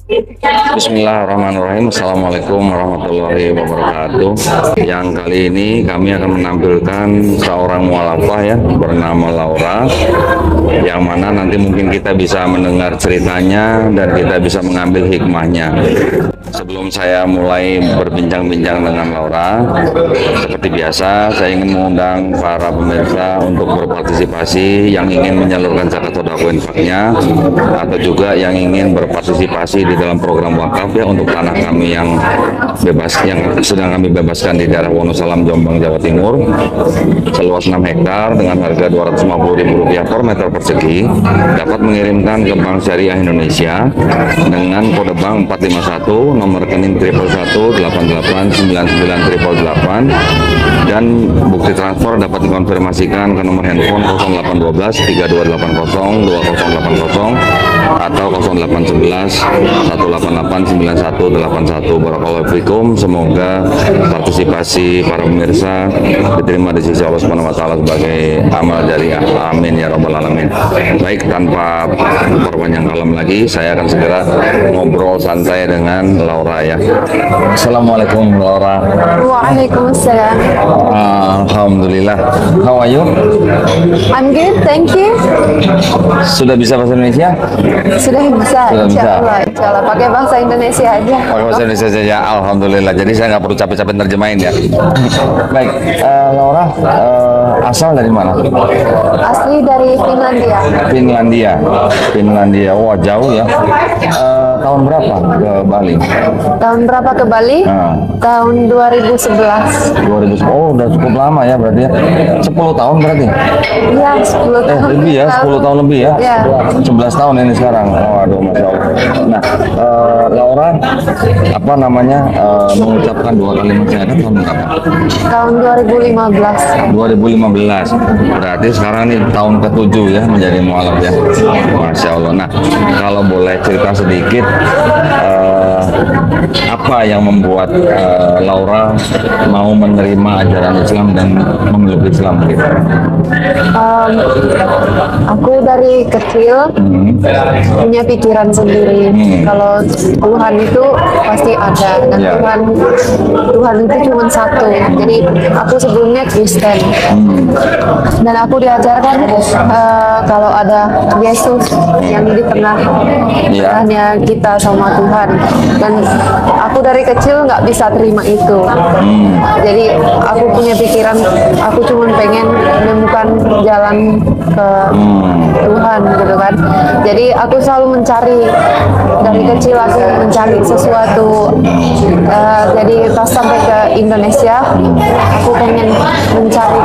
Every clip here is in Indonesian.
Bismillahirrahmanirrahim. Assalamualaikum warahmatullahi wabarakatuh. Yang kali ini kami akan menampilkan seorang mualafah ya bernama Laura, yang mana nanti mungkin kita bisa mendengar ceritanya dan kita bisa mengambil hikmahnya. Sebelum saya mulai berbincang-bincang dengan Laura, seperti biasa saya ingin mengundang para pemirsa untuk berpartisipasi yang ingin menyalurkan zakat sodako infaknya, atau juga yang ingin berpartisipasi di dalam program wakaf ya untuk tanah kami yang bebas, yang sedang kami bebaskan di daerah Wonosalam, Jombang, Jawa Timur, seluas 6 hektar dengan harga Rp250.000 per meter persegi, dapat mengirimkan ke Bank Syariah Indonesia dengan kode bank 451, nomor rekening 111889988, dan bukti transfer dapat dikonfirmasikan ke nomor handphone 0812 3280 2080 atau 0811 188 9181. Barakallahu fikum. Semoga partisipasi para pemirsa diterima di sisi Allah Subhanahu wa taala sebagai amal jariah. Amin ya rabbal alamin. Baik, tanpa perpanjang kalam lagi, saya akan segera ngobrol santai dengan Laura ya. Assalamualaikum Laura. Waalaikumsalam. Alhamdulillah. How are you? I'm good, thank you. Sudah bisa bahasa Indonesia? Sudah bisa, Sudah bisa. insya Allah. Pakai bahasa Indonesia aja. Pakai bahasa Indonesia saja, alhamdulillah. Jadi saya nggak perlu capek-capek terjemahin ya. Baik, Laura, asal dari mana? Asli dari Finlandia. Finlandia. Wah, jauh ya. Tahun berapa ke Bali? Tahun berapa ke Bali? Tahun 2011. 2010. Oh, udah cukup lama ya berarti ya. 10 tahun berarti? Iya, 10 tahun. Lebih ya, 10 tahun lebih ya. Iya. 11 tahun ini sekarang. Waduh, Masya Allah. Nah, Laura, apa namanya, mengucapkan 2 kalimat syahadat tahun berapa? Tahun 2015. 2015. Berarti sekarang ini tahun ke-7 ya menjadi mualaf ya. Masya Allah. Nah, kalau boleh cerita sedikit, apa yang membuat Laura mau menerima ajaran Islam dan memeluk Islam gitu? Aku dari kecil punya pikiran sendiri kalau Tuhan itu pasti ada, dan Tuhan itu cuma satu. Jadi aku sebelumnya Kristen, dan aku diajarkan kalau ada Yesus yang di tengahnya kita sama Tuhan, dan aku dari kecil nggak bisa terima itu. Jadi aku punya pikiran, aku cuma pengen menemukan jalan ke Tuhan gitu kan. Jadi aku selalu mencari, dari kecil aku mencari sesuatu. Jadi pas sampai ke Indonesia, aku pengen mencari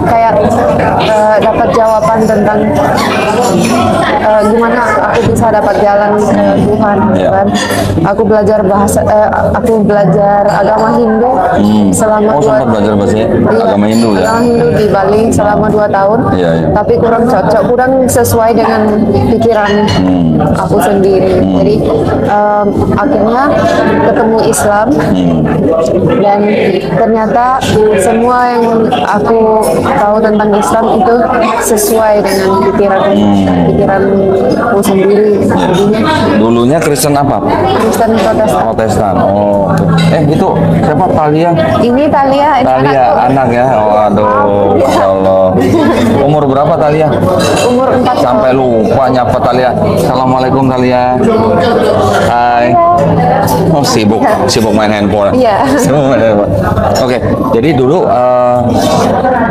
kayak dapat jawaban tentang gimana aku bisa dapat jalan ke Tuhan gitu kan. Aku belajar aku belajar agama Hindu selama sempat belajar bahasa agama Hindu ya? Agama Hindu di Bali selama 2 tahun. Tapi kurang cocok, kurang sesuai dengan pikiran aku sendiri. Jadi akhirnya ketemu Islam, dan ternyata semua yang aku tahu tentang Islam itu sesuai dengan pikiranku sendiri. Jadinya dulunya Kristen apa? Kristen Protestan. Oh, itu siapa? Talia? Ini Talia, anak ya. Waduh, Masya Allah. Umur berapa Talia? Umur 4 tahun. Sampai lupa nyapa Talia. Assalamualaikum Talia. Hai. Oh, sibuk main handphone. Iya. Oke, jadi dulu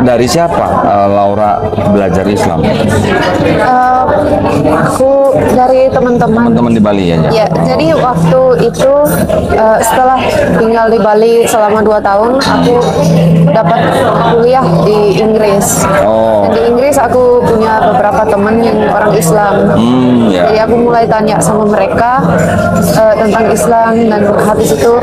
dari siapa Laura belajar Islam? Aku dari teman-teman di Bali ya? Ya, jadi waktu itu setelah tinggal di Bali selama 2 tahun, aku dapat kuliah di Inggris. Dan di Inggris aku punya beberapa teman yang orang Islam. Jadi aku mulai tanya sama mereka tentang Islam, dan habis itu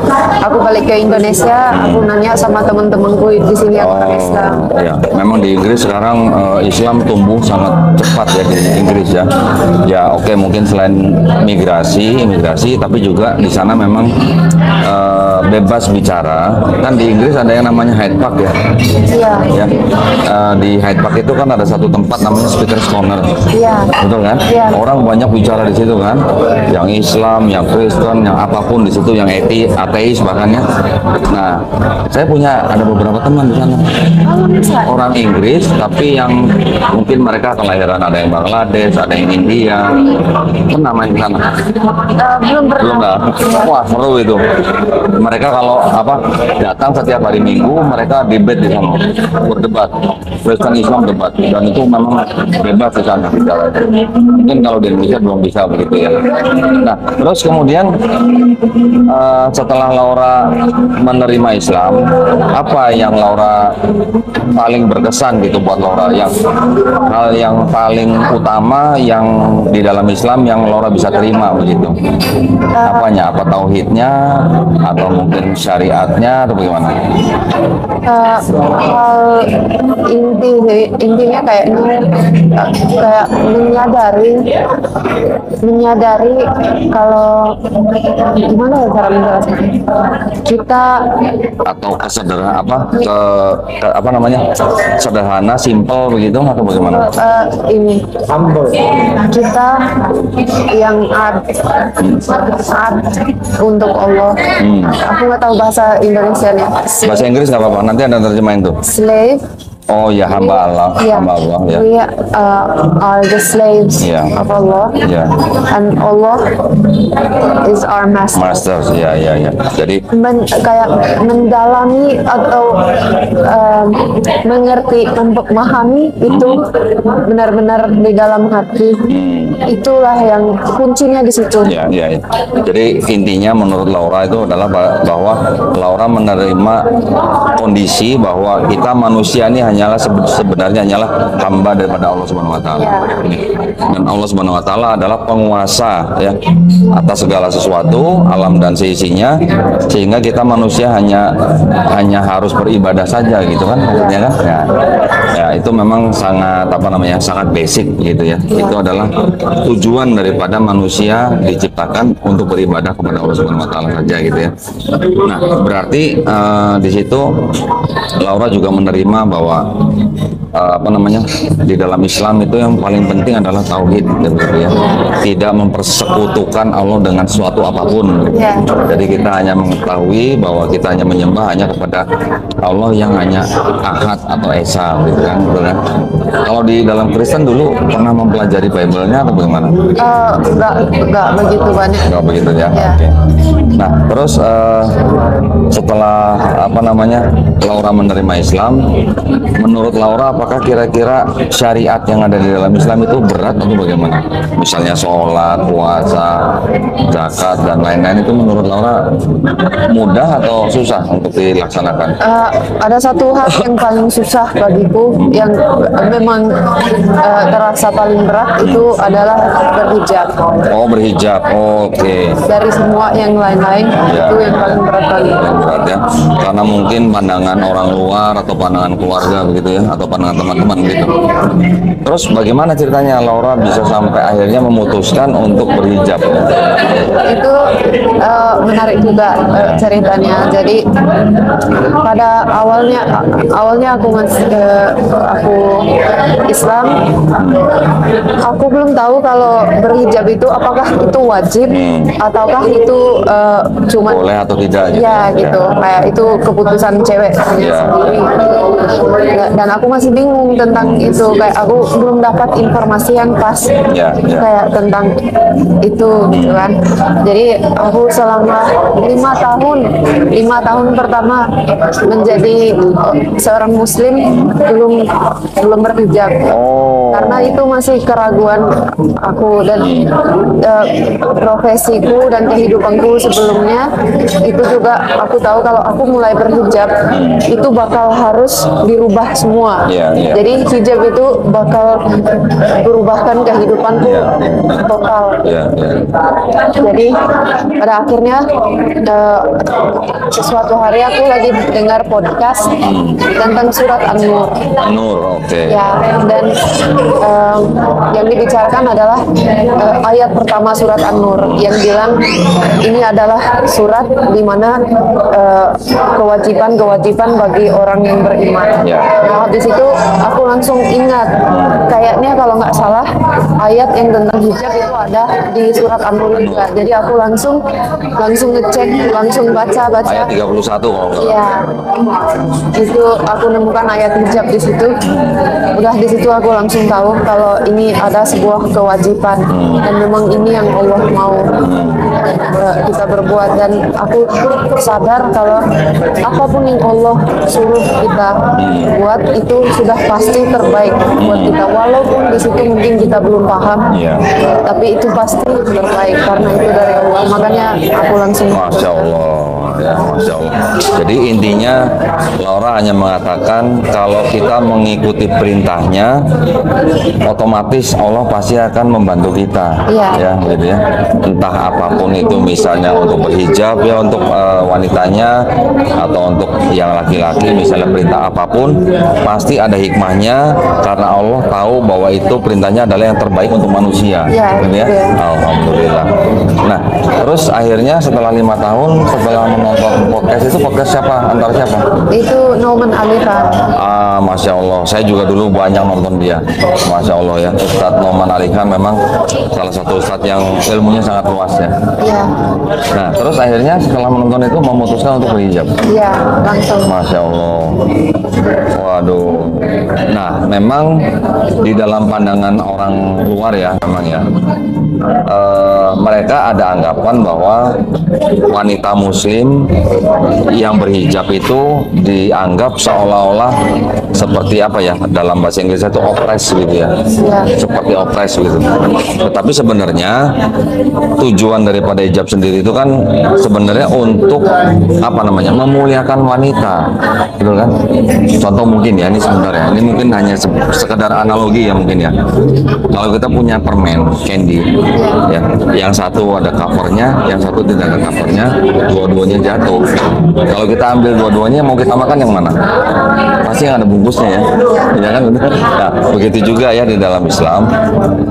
aku balik ke Indonesia, aku nanya sama teman-temanku di sini yang orang Islam. Ya, memang di Inggris sekarang Islam tumbuh sangat cepat ya di Inggris ya. Ya oke, mungkin selain imigrasi, tapi juga di sana memang bebas bicara. Kan di Inggris ada yang namanya Hyde Park ya. Iya. Ya. Di Hyde Park itu kan ada satu tempat namanya Speaker's Corner. Iya. Betul betul kan? Iya. Orang banyak bicara di situ kan, yang Islam, yang Kristen, yang apapun di situ, yang ateis bahkan ya. Nah, saya punya ada beberapa teman di sana. Orang Inggris, tapi yang mungkin mereka kelahiran ada yang Bangladesh, ada yang India. Pernah main di sana? Belum pernah. Belum lah. Wah, seru itu. Mereka kalau datang setiap hari Minggu, mereka debat di sana, berdebat. Kristen Islam debat, dan itu memang bebas di sana bicara. Mungkin kalau di Indonesia belum bisa begitu ya. Nah, terus kemudian setelah Laura menerima Islam, apa yang Laura paling berkesan gitu buat Laura? Hal yang paling utama yang di dalam Islam yang Laura bisa terima begitu? Apanya? Apa tauhidnya? Atau mungkin syariatnya? Atau bagaimana? Hal intinya kayaknya kayak menyadari kalau gimana ya cara menjelaskan kita atau apa namanya, sederhana, simple begitu atau bagaimana? Ini kita yang art untuk Allah. Aku nggak tahu bahasa Indonesianya. Bahasa Inggris nggak apa-apa, nanti ada terjemahin tuh. Slave. Oh ya, hamba Allah, hamba Allah ya. We are the slaves of Allah, and Allah is our master. Masters, ya. Jadi kayak mendalami atau mengerti, memahami itu benar-benar di dalam hati. Itulah yang kuncinya di situ. Ya. Jadi intinya menurut Laura itu adalah bahwa Laura menerima kondisi bahwa kita manusia ini sebenarnya hanyalah hamba daripada Allah Subhanahu wa taala. Dan Allah Subhanahu wa taala adalah penguasa ya atas segala sesuatu, alam dan seisinya, sehingga kita manusia hanya harus beribadah saja gitu kan maksudnya kan. Ya, itu memang sangat sangat basic gitu ya. Itu adalah tujuan daripada manusia diciptakan untuk beribadah kepada Allah Subhanahu wa taala saja gitu ya. Nah, berarti di situ Laura juga menerima bahwa di dalam Islam itu yang paling penting adalah tauhid gitu ya. Tidak mempersekutukan Allah dengan suatu apapun. Jadi kita hanya mengetahui bahwa kita hanya menyembah hanya kepada Allah yang hanya Ahad atau Esa gitu kan. Kalau di dalam Kristen dulu pernah mempelajari Bible-nya atau bagaimana? Enggak begitu banyak. Enggak begitu ya. Oke. Nah, terus setelah Laura menerima Islam, menurut Laura apakah kira-kira syariat yang ada di dalam Islam itu berat atau bagaimana? Misalnya sholat, puasa, zakat dan lain-lain itu menurut Laura mudah atau susah untuk dilaksanakan? Ada satu hal yang paling susah bagiku yang memang terasa paling berat itu adalah berhijab. Oh, berhijab. Oke. Dari semua yang lain-lain itu yang paling berat bagiku. Berat ya. Karena mungkin pandangan orang luar atau pandangan keluarga begitu ya, atau pandangan teman-teman gitu. Terus bagaimana ceritanya Laura bisa sampai akhirnya memutuskan untuk berhijab? Itu menarik juga ceritanya. Jadi pada awalnya aku Islam, aku belum tahu kalau berhijab itu apakah itu wajib ataukah itu cuma boleh atau tidak gitu. Ya gitu, kayak itu keputusan cewek sendiri. Dan aku masih bingung tentang itu, kayak aku belum dapat informasi yang pas kayak tentang itu gitu kan. Jadi aku selama 5 tahun pertama menjadi seorang muslim belum berhijab. Karena itu masih keraguan aku dan profesiku dan kehidupanku sebelumnya itu juga aku tahu kalau aku mulai berhijab itu bakal harus dirubah semua. Jadi hijab itu bakal berubahkan kehidupanku total. Jadi pada akhirnya suatu hari aku lagi dengar podcast tentang surat An-Nur. An-Nur, oke. Ya, dan yang dibicarakan adalah ayat pertama surat An-Nur yang bilang ini adalah surat di mana kewajiban bagi orang yang beriman. Nah, habis itu aku langsung ingat, kayaknya kalau nggak salah ayat yang tentang hijab itu ada di surat An-Nur juga. Jadi aku langsung ngecek, langsung baca. Ayat 31 kalau nggak salah. Iya, itu aku nemukan ayat hijab di situ. Udah di situ aku langsung tahu kalau ini ada sebuah kewajiban dan memang ini yang Allah mau kita berbuat, dan aku sadar kalau apapun yang Allah suruh kita buat itu sudah pasti terbaik buat kita, walaupun di situ mungkin kita belum paham, tapi itu pasti terbaik karena itu dari Allah. Makanya aku langsung Masya Allah, ya Masya Allah. Jadi intinya Laura hanya mengatakan kalau kita mengikuti perintahnya, otomatis Allah pasti akan membantu kita, ya, gitu ya. Entah apapun itu, misalnya untuk berhijab ya untuk wanitanya, atau untuk yang laki-laki misalnya perintah apapun, pasti ada hikmahnya karena Allah tahu bahwa itu perintahnya adalah yang terbaik untuk manusia, gitu ya. Alhamdulillah. Nah, terus akhirnya setelah 5 tahun setelah menonton podcast itu, podcast siapa? Antara siapa? Itu Nauman Alifa. Masya Allah, saya juga dulu banyak nonton dia. Masya Allah ya, Ustadz Nauman Alifa memang salah satu Ustadz yang ilmunya sangat luas ya. Nah, terus akhirnya setelah menonton itu memutuskan untuk berhijab. Iya, langsung. Masya Allah. Waduh. Nah, memang di dalam pandangan orang luar ya, memang ya, mereka ada anggapan bahwa wanita muslim yang berhijab itu dianggap seolah-olah seperti apa ya, dalam bahasa Inggris itu oppress gitu ya, seperti oppress gitu. Tetapi sebenarnya tujuan daripada hijab sendiri itu kan sebenarnya untuk apa namanya, memuliakan wanita, gitu kan. Contoh mungkin ya, ini sebenarnya ini mungkin hanya sekedar analogi ya mungkin ya. Kalau kita punya permen candy ya, yang satu ada covernya, yang satu tidak ada covernya, dua-duanya jatuh. Kalau kita ambil dua-duanya, mau kita makan yang mana? Pasti yang ada bungkusnya ya, ya kan? Nah, begitu juga ya di dalam Islam,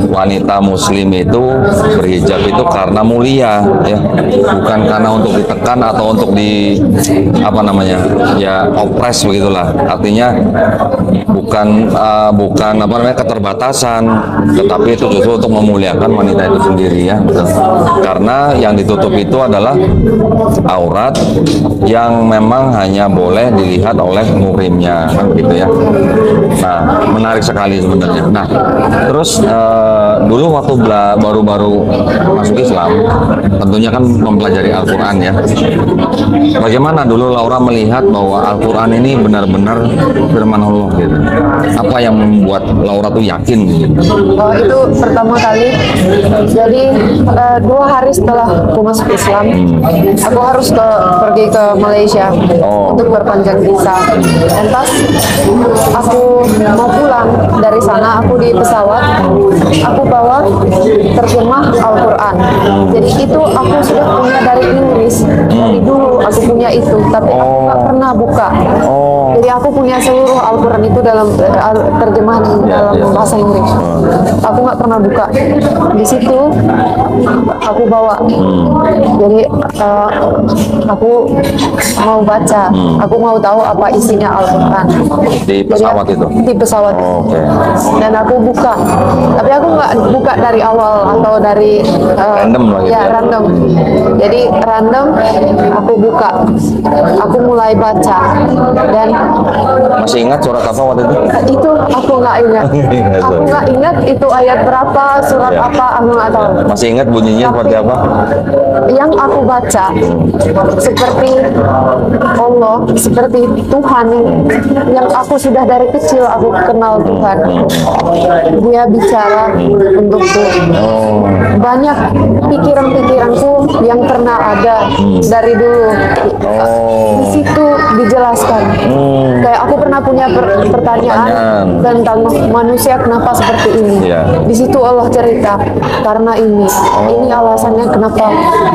wanita muslim itu berhijab itu karena mulia ya, bukan karena untuk ditekan atau untuk di apa namanya ya, opres begitulah. Artinya bukan apa namanya keterbatasan, tetapi itu justru untuk memuliakan wanita itu sendiri ya. Karena yang ditutup itu adalah aurat yang memang hanya boleh dilihat oleh muhrimnya kan gitu ya. Nah, menarik sekali sebenarnya. Nah, terus dulu waktu baru-baru masuk Islam, tentunya kan mempelajari Al-Quran ya. Bagaimana dulu Laura melihat bahwa Al-Quran ini benar-benar firman Allah gitu? Apa yang membuat Laura tuh yakin gitu? Oh, itu pertama kali. Jadi 2 hari setelah aku masuk Islam, aku harus pergi ke Malaysia untuk berpanjang visa. Dan pas aku mau pulang dari sana, aku di pesawat, aku bawa terjemah Al-Quran. Jadi itu aku sudah punya dari Inggris, dari dulu aku punya itu, tapi aku nggak pernah buka. Jadi aku punya seluruh Al-Quran itu dalam terjemahan dalam bahasa Inggris. Aku nggak pernah buka. Di situ aku bawa. Jadi aku mau baca. Aku mau tahu apa isinya Al-Quran. Di pesawat itu? Di pesawat. Dan aku buka. Tapi aku nggak buka dari awal atau dari random lah gitu. Ya, random. Jadi random aku buka. Aku mulai baca. Dan masih ingat surat apa waktu itu? Itu aku nggak ingat. Aku nggak ingat itu ayat berapa, surat apa, aku nggak tahu. Masih ingat bunyinya seperti apa? Yang aku baca seperti Allah, seperti Tuhan yang aku sudah dari kecil aku kenal Tuhan. Dia bicara untukku. Banyak pikiran-pikiranku yang pernah ada dari dulu. Di situ dijelaskan. Kayak aku pernah punya pertanyaan tentang manusia kenapa seperti ini. Di situ Allah cerita karena ini alasannya kenapa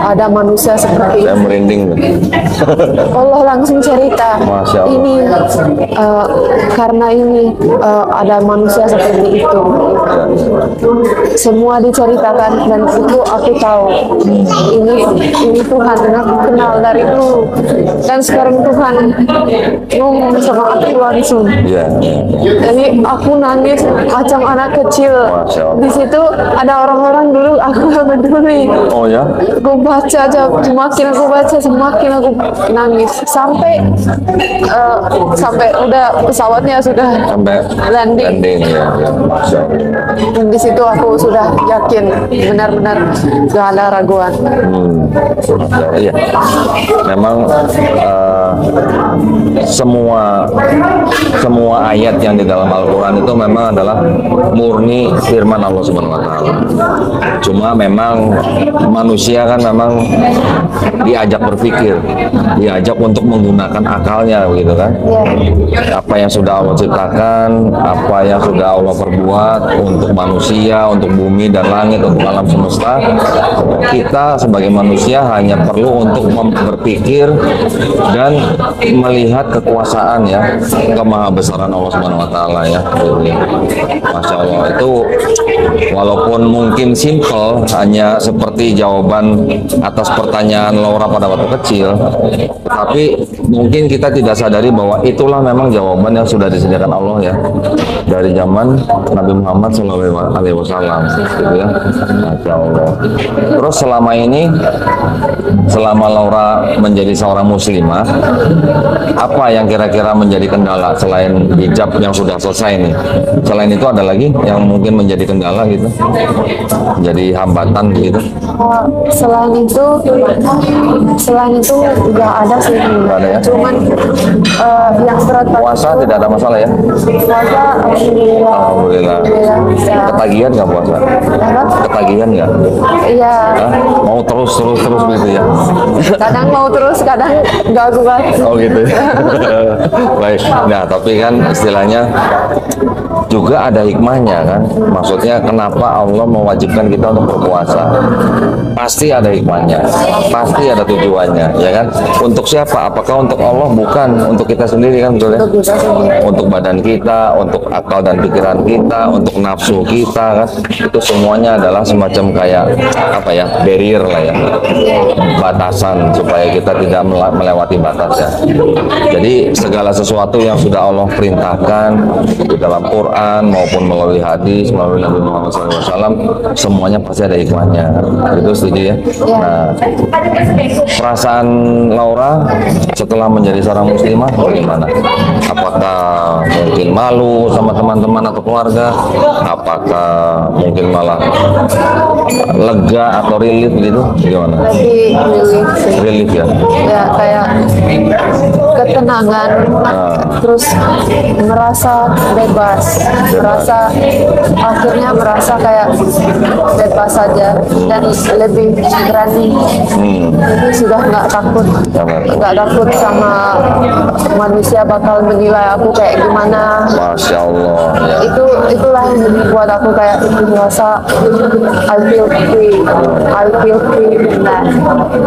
ada manusia seperti Saya ini. merinding. Allah langsung cerita ini karena ini ada manusia seperti itu. Semua diceritakan dan itu aku tahu ini Tuhan dan aku kenal dari dulu, dan sekarang Tuhan ngomong sama aku langsung. Jadi aku nangis macam anak kecil. Di situ ada orang-orang dulu aku gak peduli. Oh ya? Aku baca aja, semakin aku baca semakin aku nangis sampai udah pesawatnya sudah landing. Ya. Masya Allah. Dan di situ aku sudah yakin benar-benar gak ada raguan. Iya, memang semua ayat yang di dalam Al-Quran itu memang adalah murni firman Allah Subhanahu Wa Taala. Cuma memang manusia kan memang diajak berpikir, diajak untuk menggunakan akalnya, begitu kan? Apa yang sudah Allah ciptakan, apa yang sudah Allah perbuat untuk manusia, untuk bumi dan langit, untuk alam semesta, kita sebagai manusia hanya perlu untuk berpikir dan melihat kekuasaan ya, kemahabesaran Allah Subhanahu Wa Taala ya. Masya Allah, itu walaupun mungkin simple, hanya seperti jawaban atas pertanyaan Laura pada waktu kecil, tapi mungkin kita tidak sadari bahwa itulah memang jawaban yang sudah disediakan Allah ya dari zaman Nabi Muhammad SAW, gitu ya. Masya Allah. Terus selama ini, selama Laura menjadi seorang muslimah, apa yang kira-kira menjadi kendala selain hijab yang sudah selesai nih? Selain itu ada lagi yang mungkin menjadi kendala gitu, jadi hambatan gitu? Selain itu nggak ada sih. Ada ya? Cuman yang berat puasa tidak ada masalah ya? Puasa Alhamdulillah. bisa. Ketagihan nggak puasa? Ketagihan nggak? Iya. Mau terus gitu ya? Kadang mau terus, kadang nggak kuat. Oh gitu. Baik. Nah, tapi kan istilahnya juga ada hikmahnya kan. Maksudnya kenapa Allah mewajibkan kita untuk berpuasa? Pasti ada hikmahnya, pasti ada tujuannya, ya kan? Untuk siapa? Apakah untuk Allah? Bukan, untuk kita sendiri kan, betul ya? Untuk badan kita, untuk akal dan pikiran kita, untuk nafsu kita kan, itu semuanya adalah semacam kayak apa ya, barrier lah ya, batasan supaya kita tidak melewati batas ya. Jadi segala sesuatu yang sudah Allah perintahkan di dalam Quran maupun melalui hadis, melalui Nabi Muhammad SAW, semuanya pasti ada hikmahnya. Itu setuju ya? Nah, perasaan Laura setelah menjadi seorang muslimah bagaimana? Apakah mungkin malu sama teman-teman atau keluarga? Apakah mungkin malah lega atau relief gitu? Gimana? Lebih relief sih. Relief ya? Ya, kayak ketenangan, terus merasa bebas, merasa kayak bebas saja dan lebih berani. Jadi sudah nggak takut sama manusia bakal menilai aku kayak gimana. Masya Allah ya. Itulah yang membuat aku kayak merasa I feel free in that.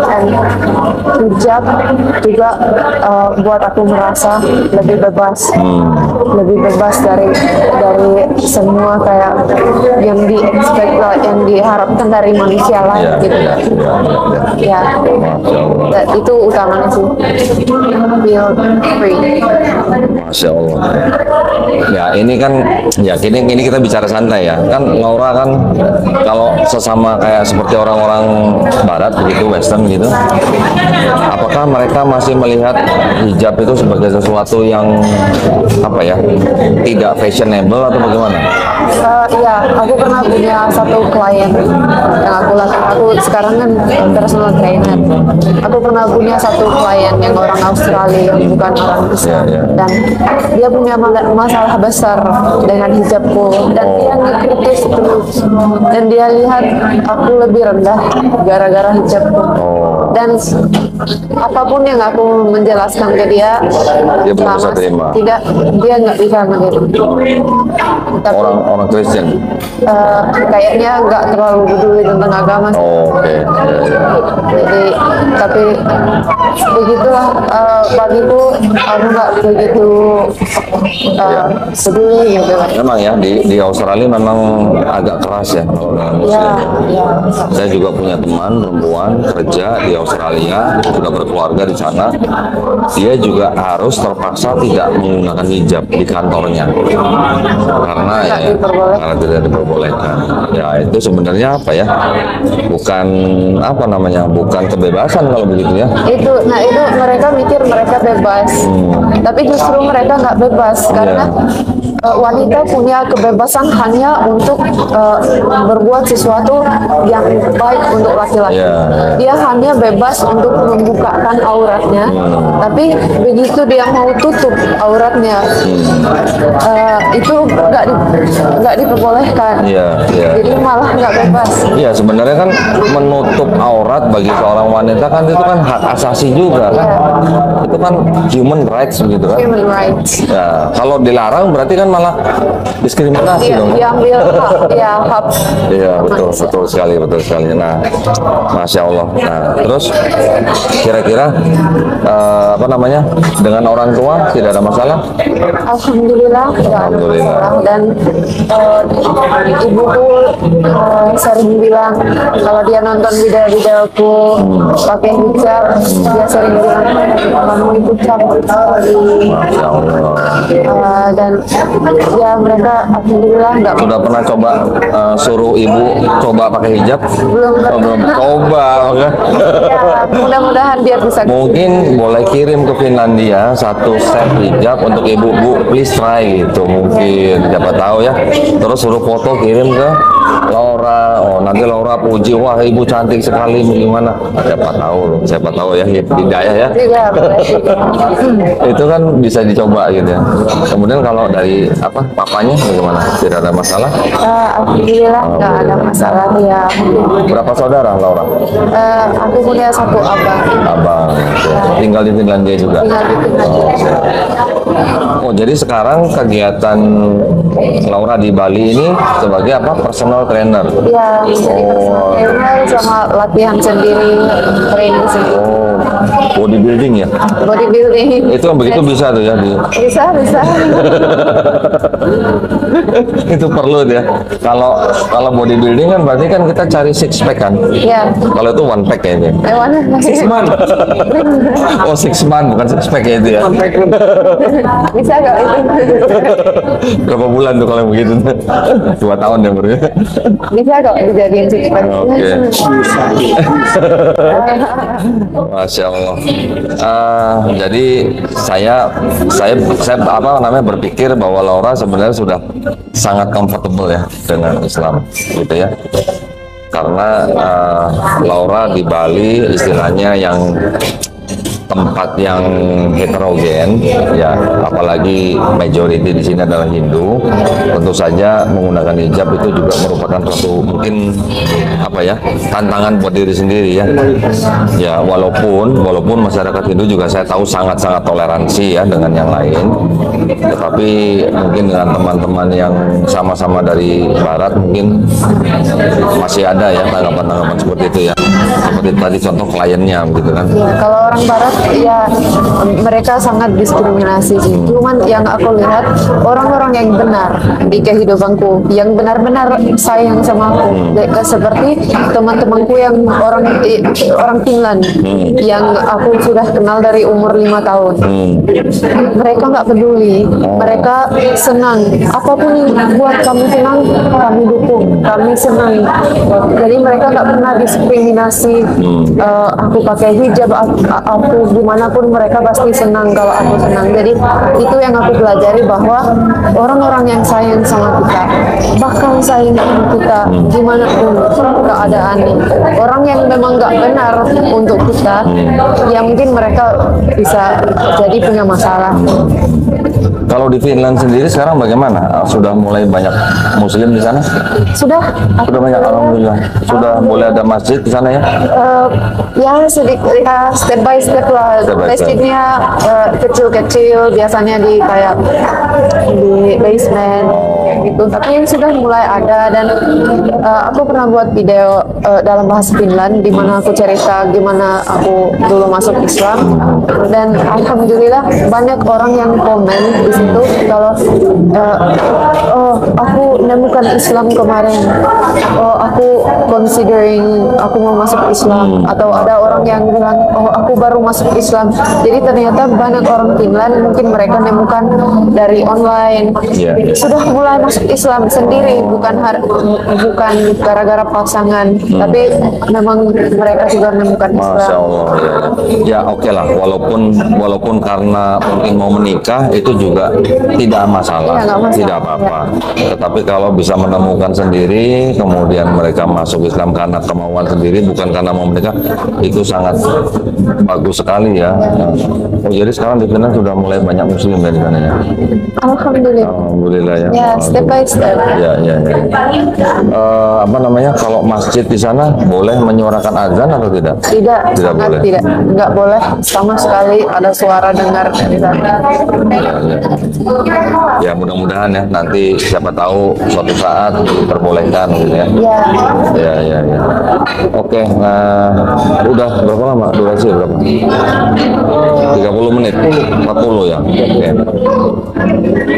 And hijab juga buat aku merasa lebih bebas, dari semua kayak yang yang diharapkan dari manusia lain gitu. Ya. Dan itu utamanya sih, feel free. Masya Allah. Ya ini kan, ya ini kita bicara santai ya. Kan Laura kan kalau sesama kayak seperti orang-orang Barat begitu, Western gitu, apakah mereka masih melihat hijab itu sebagai sesuatu yang apa ya, tidak fashionable atau bagaimana? Iya, aku pernah punya satu klien yang aku sekarang kan personal trainer. Aku pernah punya satu klien yang orang Australia yang bukan orang Islam, dan dia punya masalah besar dengan hijabku, dan dia ngekritis terus, dan dia lihat aku lebih rendah gara-gara hijabku. dan apapun yang aku menjelaskan ke dia belum bisa Mas, terima. tidak, dia nggak bisa menerima. Tapi Orang Kristen. kayaknya nggak terlalu peduli tentang agama sih. Oke. Ya, ya. Jadi tapi begitulah, bagiku aku nggak begitu peduli gitu lah. Memang ya di Australia memang agak keras ya kalau dalam Muslim. Ya, ya. Saya juga punya teman perempuan kerja di Australia, sudah berkeluarga di sana. Dia juga harus terpaksa tidak menggunakan hijab di kantornya karena Tidak ya diperbolehkan. karena tidak diperbolehkan. Ya itu sebenarnya apa ya? Bukan apa namanya? Bukan kebebasan kalau begitu ya. Nah itu mereka mikir mereka bebas, tapi justru mereka nggak bebas karena wanita punya kebebasan hanya untuk berbuat sesuatu yang baik untuk laki-laki. Yeah. Dia hanya bebas untuk membukakan auratnya, tapi begitu dia mau tutup auratnya, itu nggak diperbolehkan. Iya, iya. Jadi malah nggak bebas. Iya, sebenarnya kan menutup aurat bagi seorang wanita kan itu kan hak asasi juga kan. Itu kan human rights begitu kan. Human rights. Ya, kalau dilarang berarti kan malah diskriminasi dong. Diambil hak. Iya, betul sekali. Nah, Masya Allah. Nah, terus kira-kira apa namanya dengan orang tua tidak ada masalah? Alhamdulillah nggak ada masalah. Dan ibuku sering bilang kalau dia nonton video-videoku pakai hijab, dia sering bilang kamu itu cantik sekali. Masya Allah. Dan ya mereka alhamdulillah nggak Sudah pernah coba suruh ibu coba pakai hijab? belum Oh, belum coba, maka. ya, mudah-mudahan dia bisa. Mungkin boleh kirim ke Finlandia satu set hijab untuk ibu, Bu, please try gitu mungkin, siapa tahu ya. Terus suruh foto kirim ke Laura. Oh, nanti Laura puji, wah ibu cantik sekali, bagaimana? Siapa tahu ya hidayah ya. Tidak, Itu kan bisa dicoba gitu ya. Kemudian kalau dari apa papanya bagaimana? Tidak ada masalah? alhamdulillah nggak ada masalah ya. Berapa saudara Laura? Aku punya satu abang. Abang. Oke. Tinggal di Finlandia juga. Tinggal di Finlandia. Oh, jadi sekarang kegiatan Laura di Bali ini sebagai apa? Personal trainer. Ya, jadi personal sama latihan sendiri, training sendiri, Oh, bodybuilding ya? bodybuilding. Itu yang begitu bisa tuh ya di. Bisa. Itu perlu ya. Kalau bodybuilding kan berarti kan kita cari six pack kan. Ya, Kalau itu one pack kayaknya. mana? 6 months. Oh, 6 month bukan six pack ya itu ya. Bisa nggak itu? Berapa bulan tuh kalau yang begitu? 2 tahun ya bro. Bisa kok dijadiin six pack. Oke. Masya Allah. Jadi saya apa namanya berpikir bahwa Laura sebenarnya sudah sangat comfortable ya dengan Islam, gitu ya. Karena Laura di Bali istilahnya yang tempat yang heterogen ya, apalagi majority di sini adalah Hindu. Tentu saja menggunakan hijab itu juga merupakan suatu mungkin apa ya, tantangan buat diri sendiri ya. Ya walaupun masyarakat Hindu juga saya tahu sangat-sangat toleransi ya dengan yang lain. Tetapi mungkin dengan teman-teman yang sama-sama dari barat mungkin masih ada ya tanggapan-tanggapan seperti itu ya. Seperti tadi contoh kliennya begitu kan. Ya, kalau orang barat ya mereka sangat diskriminasi sih. Cuman yang aku lihat orang-orang yang benar di kehidupanku, yang benar-benar sayang sama aku, seperti teman-temanku yang orang Finland, yang aku sudah kenal dari umur 5 tahun. Mereka nggak peduli, mereka senang. Apapun yang buat kami senang, kami dukung, kami senang. Jadi mereka nggak pernah diskriminasi. Aku pakai hijab, aku gimana pun mereka pasti senang kalau aku senang. Jadi itu yang aku pelajari, bahwa orang-orang yang sayang sama kita bakal sayang sama kita gimana pun keadaannya. Orang yang memang nggak benar untuk kita, ya mungkin mereka bisa jadi punya masalah. Kalau di Finland sendiri sekarang bagaimana? Sudah mulai banyak Muslim di sana? Sudah. Sudah banyak, alhamdulillah. Sudah mulai ada masjid di sana ya? Ya sedikit, ya, step by step lah. Step by step. Masjidnya kecil-kecil, biasanya di kayak di basement gitu. Tapi sudah mulai ada, dan aku pernah buat video dalam bahasa Finland di mana aku cerita gimana aku dulu masuk Islam, dan alhamdulillah banyak orang yang komen di situ kalau oh aku nemukan Islam kemarin, oh aku considering aku mau masuk Islam, atau ada orang yang bilang oh aku baru masuk Islam. Jadi ternyata banyak orang Finland mungkin mereka nemukan dari online, sudah mulai masuk Islam sendiri, bukan gara-gara pasangan, tapi memang mereka juga menemukan Islam. Masya Allah, ya oke lah, walaupun karena mungkin mau menikah itu juga tidak masalah, nggak masalah. tidak apa-apa. Tetapi kalau bisa menemukan sendiri, kemudian mereka masuk Islam karena kemauan sendiri, bukan karena mau menikah, itu sangat bagus sekali ya. Oh, jadi sekarang di Finland sudah mulai banyak Muslim ya di sana ya? Alhamdulillah. Alhamdulillah ya. Ya, step by step. Ya. Apa namanya? Kalau masjid di sana boleh menyuarakan azan atau tidak? Tidak, sangat boleh. tidak. Nggak boleh sama sekali ada suara dengar dari sana. Ya mudah-mudahan ya nanti siapa tahu suatu saat diperbolehkan gitu ya. Ya. Oke, udah berapa lama durasi berapa? 30 menit, 40 ya. Oke.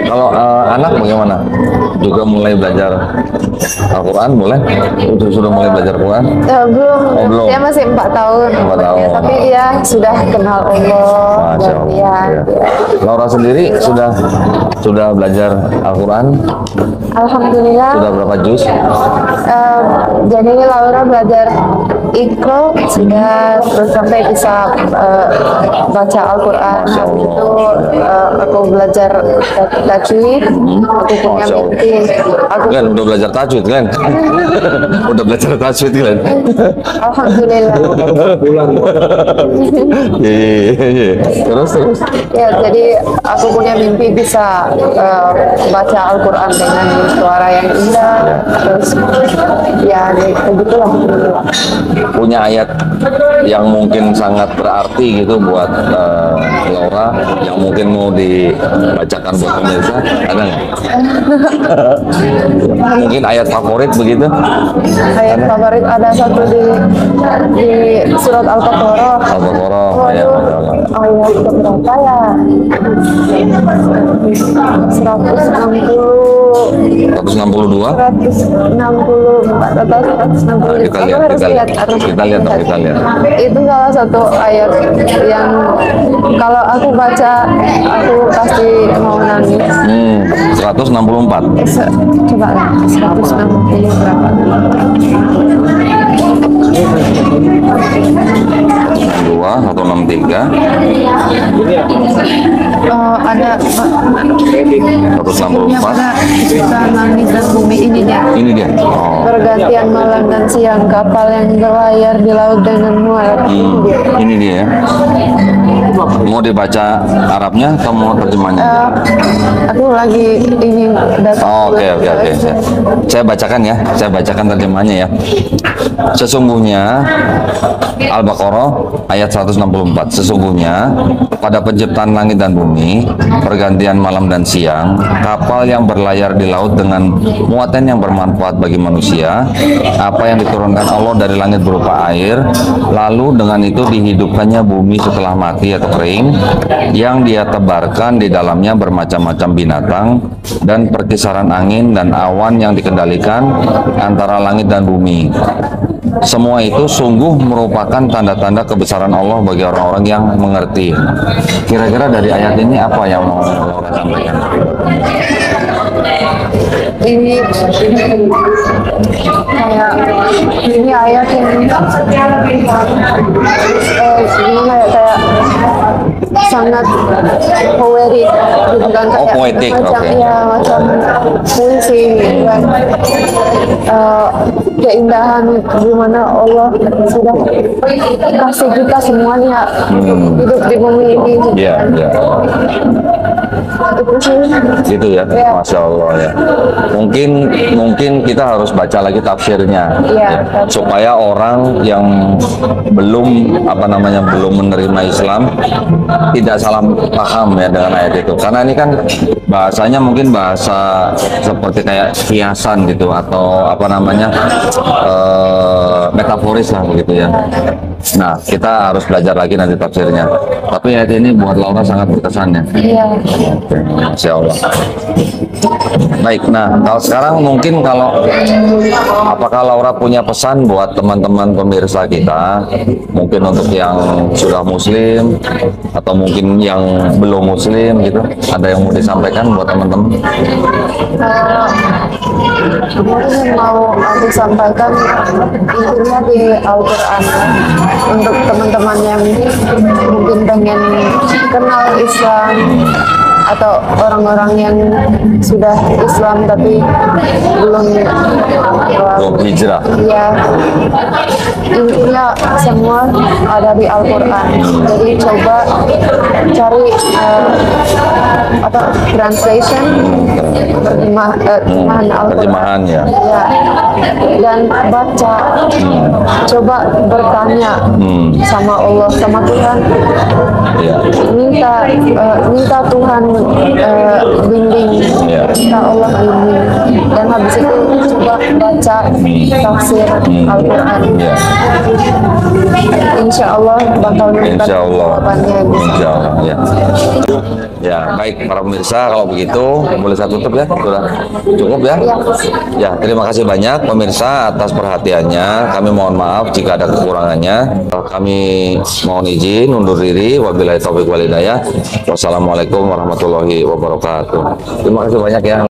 Kalau anak bagaimana? Juga mulai belajar Al-Quran, boleh? Sudah mulai belajar Quran? Belum. Belum. Dia masih 4 tahun. 4 tahun. Tapi ya sudah kenal Allah. Masya Dan Allah. ya. Laura sendiri sudah belajar Al-Quran? Alhamdulillah. Sudah berapa juz? Jadi Laura belajar Iqra sudah, terus sampai bisa baca Al-Quran. Masya Habis Allah. itu aku belajar tajwid. Aku punya Masya Allah. mimpi. Aku Kan udah belajar tajwid kan? Udah belajar tajwid kan? Alhamdulillah. Iya. Terus. Ya, jadi aku punya mimpi bisa baca Al-Quran dengan suara yang indah. Terus ya begitulah. Punya ayat yang mungkin sangat berarti gitu buat Laura, yang mungkin mau dibacakan buat pemirsa, ada nggak? Mungkin ayat favorit begitu? Ayat favorit ada satu di surat Al-Baqarah. Al-Baqarah, Waduh, ayat berapa ya? 160, 162. 164 atau 160. Kita lihat. Itu salah satu ayat yang kalau aku baca aku pasti mau nangis. 164. Coba 160 berapa? 2, 163. Ada 164. kita langit dan bumi ini dia. Ini dia. Oh. Pergantian malam dan siang, kapal yang berlayar di laut dengan muat. Ini dia ya. Mau dibaca Arabnya atau mau terjemahnya? Aku lagi ingin Oh, oke. Saya bacakan terjemahnya ya. Sesungguhnya Al-Baqarah ayat 164. Sesungguhnya pada penciptaan langit dan bumi, pergantian malam dan siang, kapal yang berlayar di laut dengan muatan yang bermanfaat bagi manusia, apa yang diturunkan Allah dari langit berupa air, lalu dengan itu dihidupkannya bumi setelah mati atau kering, yang dia tebarkan di dalamnya bermacam-macam binatang dan perkisaran angin dan awan yang dikendalikan antara langit dan bumi. Semua itu sungguh merupakan tanda-tanda kebesaran Allah bagi orang-orang yang mengerti. Kira-kira dari ayat ini apa yang mau Laura sampaikan? Ini kayak ini ayat yang gimana ya, kayak sangat poetik gitu kan, kayak poetik, macam oke. ya macam puisi gitu kan. Keindahan gimana Allah sudah kasih kita semuanya hidup di bumi ini gitu Iya, kan. iya. itu sih. Gitu ya, Iya. Masya Allah ya. Mungkin kita harus baca lagi tafsirnya, Iya. supaya orang yang belum belum menerima Islam tidak salah paham ya dengan ayat itu. Karena ini kan bahasanya mungkin bahasa seperti kayak hiasan gitu, atau metaforis lah begitu ya. Nah, kita harus belajar lagi nanti tafsirnya. Tapi ayat ini buat Laura sangat berkesan ya. Iya. Masya Allah. Baik, nah kalau sekarang mungkin apakah Laura punya pesan buat teman-teman pemirsa kita, mungkin untuk yang sudah muslim atau mungkin yang belum muslim gitu, ada yang mau disampaikan buat teman-teman? Mungkin mau aku sampaikan intinya di Al-Quran untuk teman-teman yang mungkin pengen kenal Islam atau orang-orang yang sudah Islam tapi belum hijrah. Ya, intinya semua ada di Al-Quran. Jadi coba cari translation, terjemahan Al-Quran. Terjemahan ya. Ya, dan baca, coba bertanya sama Allah, sama Tuhan, Ya. minta Tuhan bimbing, minta Allah bimbing, dan habis itu coba baca tafsir Al-Quran. Ya. Insya Allah bakal mendapat Insya Allah. jawabannya. Insya Allah ya. Ya, baik para pemirsa, kalau begitu boleh saya tutup ya? Sudah cukup ya? Ya. Ya, terima kasih banyak pemirsa atas perhatiannya. Kami mohon maaf jika ada kekurangannya. Kami mohon izin undur diri. Wabillahi taufiq wal hidayah. Wassalamualaikum warahmatullahi wabarakatuh. Terima kasih banyak ya.